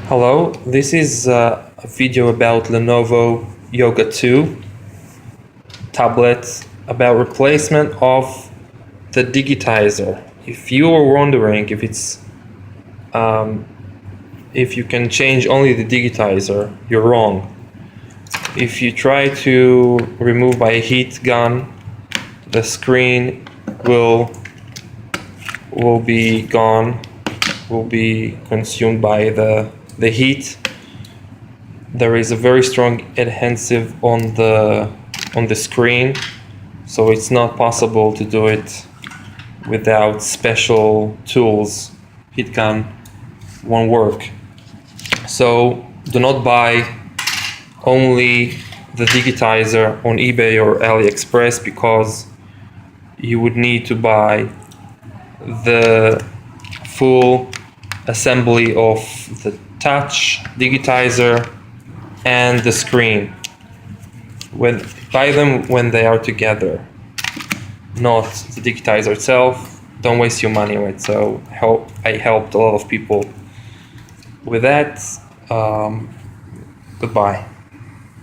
Hello, this is a video about Lenovo Yoga 2 tablet about replacement of the digitizer. If you are wondering if you can change only the digitizer, you're wrong. If you try to remove by a heat gun, the screen will be gone, will be consumed by the heat. There is a very strong adhesive on the screen, so it's not possible to do it without special tools. Heat gun won't work. So do not buy only the digitizer on eBay or AliExpress, because you would need to buy the full assembly of the touch digitizer and the screen. Buy them when they are together, not the digitizer itself. Don't waste your money on it. So I helped a lot of people with that. Goodbye.